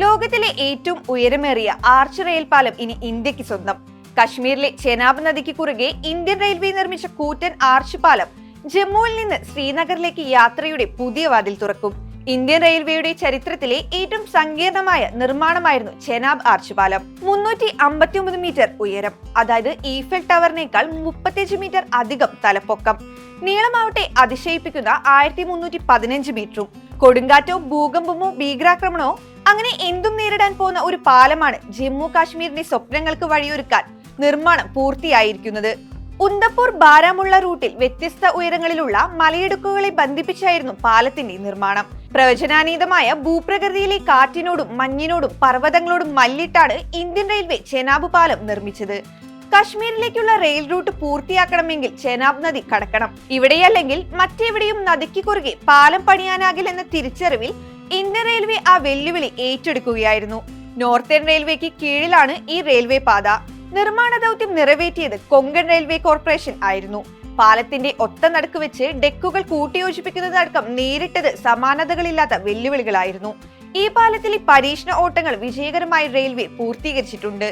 ലോകത്തിലെ ഏറ്റവും ഉയരമേറിയ arch rail പാലം ഇനി ഇന്ത്യക്ക് സ്വന്തം. കശ്മീരിലെ ചെനാബ് നദിക്ക് കുറുകെ ഇന്ത്യൻ റെയിൽവേ നിർമ്മിച്ച കൂറ്റൻ ആർച്ച് പാലം ജമ്മുവിൽ നിന്ന് ശ്രീനഗറിലേക്ക് യാത്രയുടെ പുതിയ വാതിൽ തുറക്കും. ഇന്ത്യൻ റെയിൽവേയുടെ ചരിത്രത്തിലെ ഏറ്റവും സങ്കീർണമായ നിർമ്മാണമായിരുന്നു ചെനാബ് ആർച്ച് പാലം. 359 മീറ്റർ ഉയരം, അതായത് ഈഫൽ ടവറിനേക്കാൾ 35 മീറ്റർ അധികം തലപ്പൊക്കം. നീളമാവട്ടെ അതിശയിപ്പിക്കുന്ന 1315 മീറ്ററും. കൊടുങ്കാറ്റോ ഭൂകമ്പമോ ഭീകരാക്രമണമോ അങ്ങനെ എന്തും നേരിടാൻ പോകുന്ന ഒരു പാലമാണ് ജമ്മു കാശ്മീരിന്റെ സ്വപ്നങ്ങൾക്ക് വഴിയൊരുക്കാൻ നിർമ്മാണം പൂർത്തിയായിരിക്കുന്നത്. ഉന്തപ്പൂർ ബാരാമുള്ള റൂട്ടിൽ വ്യത്യസ്ത ഉയരങ്ങളിലുള്ള മലയിടുക്കുകളെ ബന്ധിപ്പിച്ചായിരുന്നു പാലത്തിന്റെ നിർമ്മാണം. പ്രവചനാതീതമായ ഭൂപ്രകൃതിയിലെ കാറ്റിനോടും മഞ്ഞിനോടും പർവ്വതങ്ങളോടും മല്ലിട്ടാണ് ഇന്ത്യൻ റെയിൽവേ ചെനാബ് പാലം നിർമ്മിച്ചത്. കശ്മീരിലേക്കുള്ള റെയിൽ റൂട്ട് പൂർത്തിയാക്കണമെങ്കിൽ ചെനാബ് നദി കടക്കണം. ഇവിടെയല്ലെങ്കിൽ മറ്റെവിടെയും നദിക്ക് കുറുകെ പാലം പണിയാനാകില്ലെന്ന തിരിച്ചറിവിൽ ഇന്ത്യൻ റെയിൽവേ ആ വെല്ലുവിളി ഏറ്റെടുക്കുകയായിരുന്നു. നോർത്തേൺ റെയിൽവേക്ക് കീഴിലാണ് ഈ റെയിൽവേ പാത. നിർമ്മാണ ദൗത്യം നിറവേറ്റിയത് കൊങ്കൺ റെയിൽവേ കോർപ്പറേഷൻ ആയിരുന്നു. പാലത്തിന്റെ ഒത്ത നടുക്ക് വെച്ച് ഡെക്കുകൾ കൂട്ടിയോജിപ്പിക്കുന്നതടക്കം നേരിട്ടത് സമാനതകളില്ലാത്ത വെല്ലുവിളികളായിരുന്നു. ഈ പാലത്തിലെ പരീക്ഷണ ഓട്ടങ്ങൾ വിജയകരമായി റെയിൽവേ പൂർത്തീകരിച്ചിട്ടുണ്ട്.